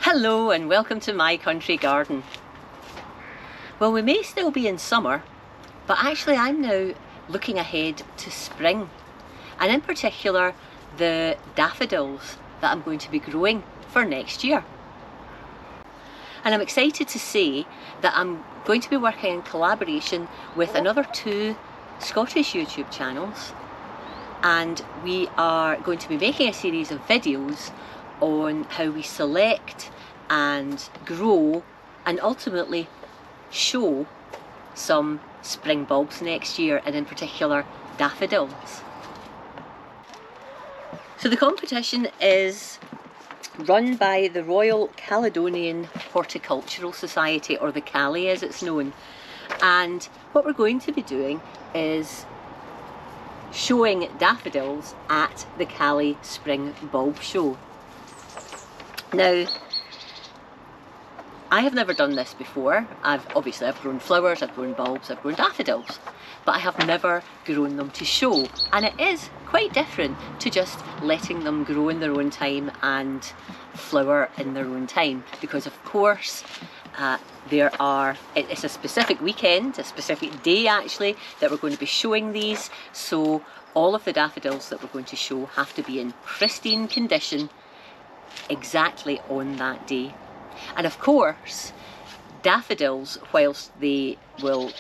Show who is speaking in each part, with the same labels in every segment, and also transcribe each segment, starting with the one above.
Speaker 1: Hello and welcome to my country garden. Well, we may still be in summer, but actually I'm now looking ahead to spring, and in particular the daffodils that I'm going to be growing for next year. And I'm excited to say that I'm going to be working in collaboration with another two Scottish YouTube channels, and we are going to be making a series of videos on how we select and grow and ultimately show some spring bulbs next year, and in particular daffodils. So the competition is run by the Royal Caledonian Horticultural Society, or the CALI as it's known, and what we're going to be doing is showing daffodils at the CALI Spring Bulb Show. Now, I have never done this before. I've grown flowers, I've grown bulbs, I've grown daffodils, but I have never grown them to show. And it is quite different to just letting them grow in their own time and flower in their own time, because of course it's a specific weekend, a specific day actually, that we're going to be showing these. So all of the daffodils that we're going to show have to be in pristine condition exactly on that day. And of course, daffodils, whilst they will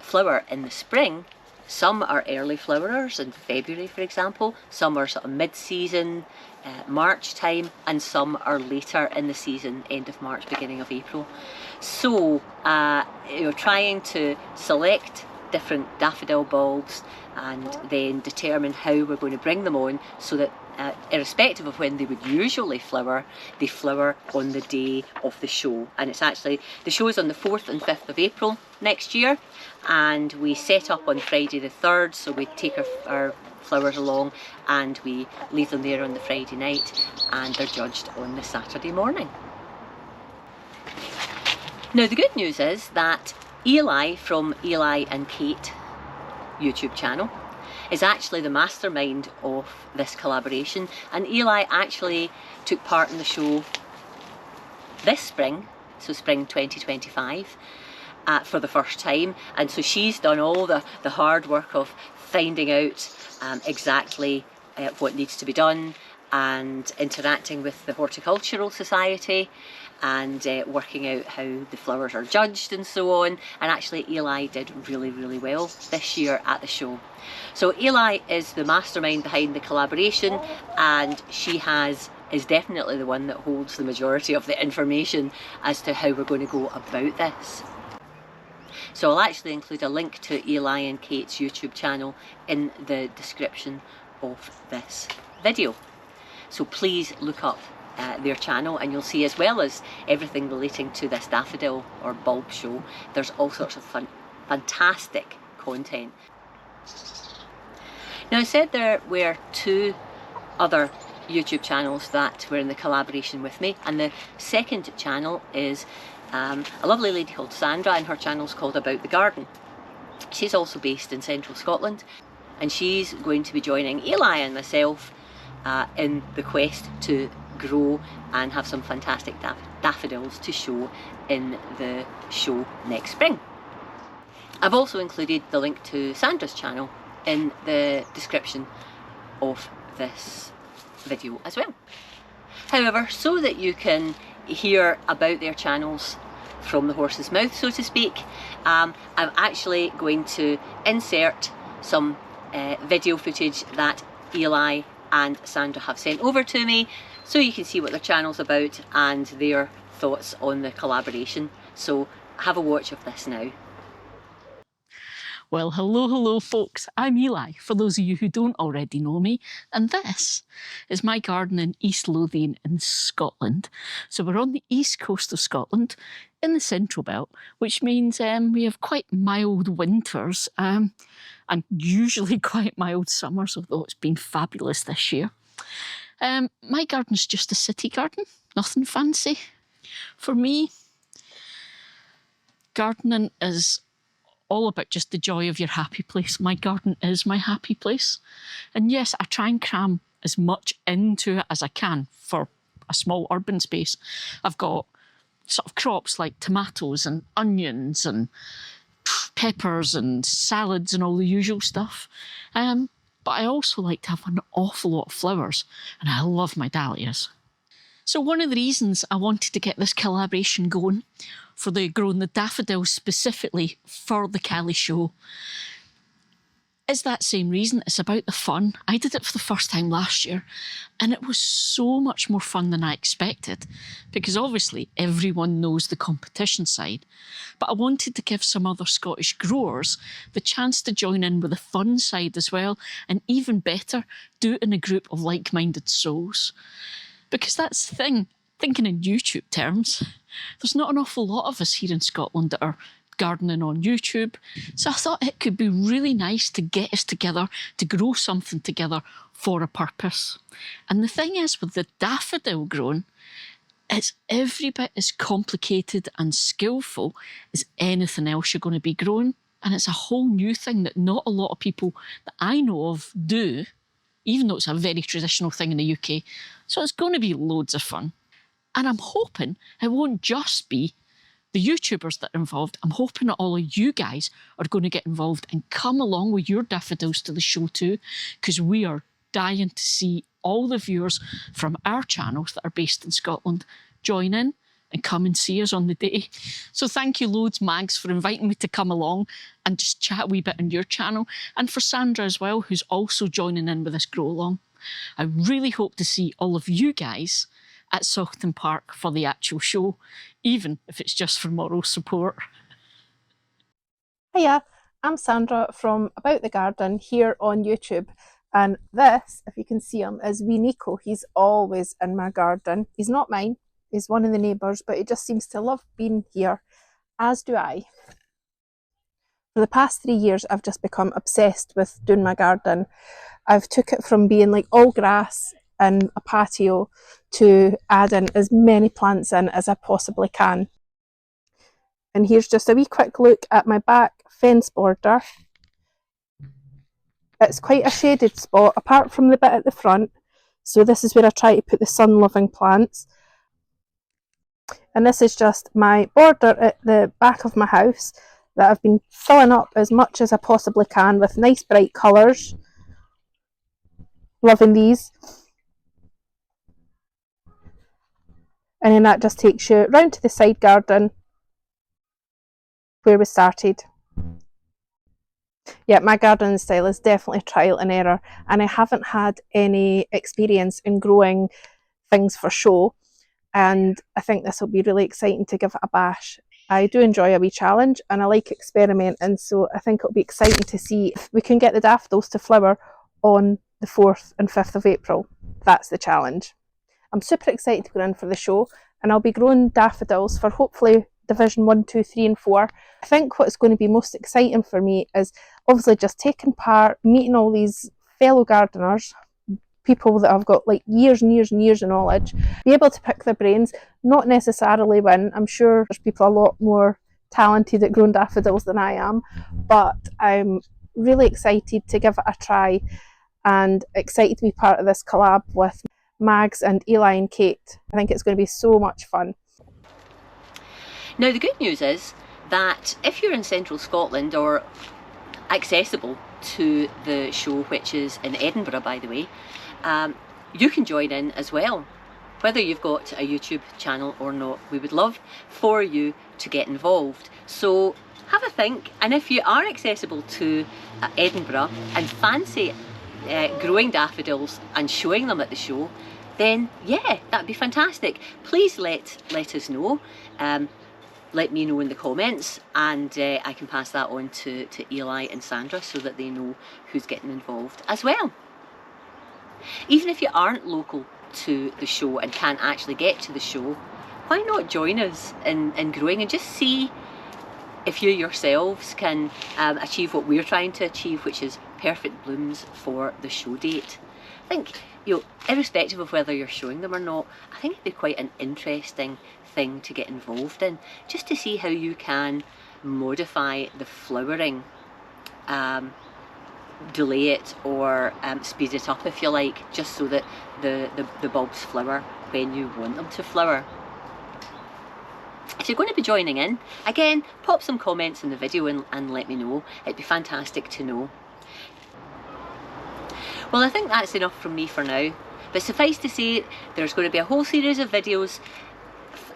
Speaker 1: flower in the spring, some are early flowerers in February, for example, some are sort of mid-season, March time, and some are later in the season, end of March, beginning of April. So, trying to select different daffodil bulbs and then determine how we're going to bring them on so that irrespective of when they would usually flower, they flower on the day of the show. And it's actually, the show is on the 4th and 5th of April next year, and we set up on Friday the 3rd, so we take our flowers along and we leave them there on the Friday night, and they're judged on the Saturday morning. Now the good news is that Eli from Eli and Kate YouTube channel is actually the mastermind of this collaboration, and Eli actually took part in the show this spring, so spring 2025, for the first time, and so she's done all the hard work of finding out exactly what needs to be done and interacting with the Horticultural Society and working out how the flowers are judged and so on. And actually Eli did really well this year at the show. So Eli is the mastermind behind the collaboration, and she is definitely the one that holds the majority of the information as to how we're going to go about this. So I'll actually include a link to Eli and Kate's YouTube channel in the description of this video. So please look up their channel, and you'll see, as well as everything relating to this daffodil or bulb show, there's all sorts of fantastic content. Now, I said there were two other YouTube channels that were in the collaboration with me, and the second channel is a lovely lady called Sandra, and her channel's called About the Garden. She's also based in central Scotland, and she's going to be joining Eli and myself in the quest to grow and have some fantastic daffodils to show in the show next spring. I've also included the link to Sandra's channel in the description of this video as well. However, so that you can hear about their channels from the horse's mouth, so to speak, I'm actually going to insert some video footage that Eli and Sandra have sent over to me, so you can see what their channel's about and their thoughts on the collaboration. So have a watch of this now.
Speaker 2: Well, hello folks, I'm Eli, for those of you who don't already know me, and this is my garden in East Lothian in Scotland. So we're on the east coast of Scotland, in the central belt, which means we have quite mild winters and usually quite mild summers, although it's been fabulous this year. My garden's just a city garden, nothing fancy. For me, gardening is all about just the joy of your happy place. My garden is my happy place. And yes, I try and cram as much into it as I can for a small urban space. I've got sort of crops like tomatoes and onions and peppers and salads and all the usual stuff. But I also like to have an awful lot of flowers, and I love my dahlias. So one of the reasons I wanted to get this collaboration going for growing the daffodils specifically for the Cali show is that same reason. It's about the fun. I did it for the first time last year, and it was so much more fun than I expected, because obviously everyone knows the competition side, but I wanted to give some other Scottish growers the chance to join in with the fun side as well, and even better, do it in a group of like-minded souls. Because that's the thing, thinking in YouTube terms, there's not an awful lot of us here in Scotland that are gardening on YouTube. So I thought it could be really nice to get us together, to grow something together for a purpose. And the thing is with the daffodil growing, it's every bit as complicated and skillful as anything else you're going to be growing. And it's a whole new thing that not a lot of people that I know of do, even though it's a very traditional thing in the UK. So it's going to be loads of fun. And I'm hoping it won't just be the YouTubers that are involved. I'm hoping that all of you guys are going to get involved and come along with your daffodils to the show too, because we are dying to see all the viewers from our channels that are based in Scotland join in and come and see us on the day. So thank you loads, Mags, for inviting me to come along and just chat a wee bit on your channel, and for Sandra as well, who's also joining in with this grow along. I really hope to see all of you guys at Saughton Park for the actual show, even if it's just for moral support.
Speaker 3: Hiya, I'm Sandra from About the Garden here on YouTube, and this, if you can see him, is wee Nico. He's always in my garden. He's not mine, he's one of the neighbours, but he just seems to love being here, as do I. For the past 3 years, I've just become obsessed with doing my garden. I've took it from being like all grass and a patio to adding as many plants in as I possibly can. And here's just a wee quick look at my back fence border. It's quite a shaded spot apart from the bit at the front, so this is where I try to put the sun-loving plants. And this is just my border at the back of my house that I've been filling up as much as I possibly can with nice bright colours. Loving these. And then that just takes you round to the side garden where we started. Yeah, my gardening style is definitely trial and error, and I haven't had any experience in growing things for show, and I think this will be really exciting to give it a bash. I do enjoy a wee challenge and I like experimenting, so I think it'll be exciting to see if we can get the daffodils to flower on the 4th and 5th of April. That's the challenge. I'm super excited to go in for the show, and I'll be growing daffodils for hopefully Division 1, 2, 3 and 4. I think what's going to be most exciting for me is obviously just taking part, meeting all these fellow gardeners, people that have got like years and years and years of knowledge, be able to pick their brains, not necessarily win. I'm sure there's people a lot more talented at growing daffodils than I am, but I'm really excited to give it a try and excited to be part of this collab with Mags and Eli and Kate. I think it's going to be so much fun.
Speaker 1: Now the good news is that if you're in central Scotland or accessible to the show, which is in Edinburgh by the way, you can join in as well, whether you've got a YouTube channel or not. We would love for you to get involved, so have a think. And if you are accessible to Edinburgh and fancy growing daffodils and showing them at the show, then yeah, that'd be fantastic. Please let us know. Let me know in the comments, and I can pass that on to Eli and Sandra so that they know who's getting involved as well. Even if you aren't local to the show and can't actually get to the show, why not join us in growing and just see if you yourselves can achieve what we're trying to achieve, which is perfect blooms for the show date. I think, you know, irrespective of whether you're showing them or not, I think it'd be quite an interesting thing to get involved in, just to see how you can modify the flowering, delay it or speed it up if you like, just so that the bulbs flower when you want them to flower. If you're going to be joining in, again, pop some comments in the video and let me know. It'd be fantastic to know. Well, I think that's enough from me for now, but suffice to say, there's going to be a whole series of videos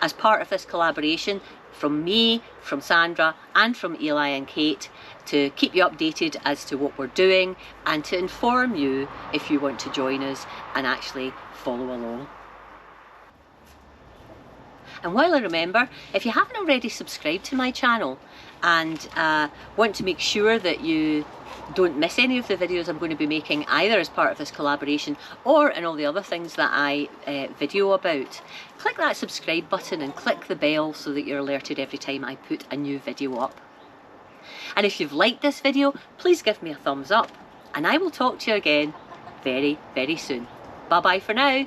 Speaker 1: as part of this collaboration from me, from Sandra and from Eli and Kate to keep you updated as to what we're doing and to inform you if you want to join us and actually follow along. And while I remember, if you haven't already subscribed to my channel and want to make sure that you don't miss any of the videos I'm going to be making either as part of this collaboration or in all the other things that I video about, click that subscribe button and click the bell so that you're alerted every time I put a new video up. And if you've liked this video, please give me a thumbs up and I will talk to you again very, very soon. Bye bye for now.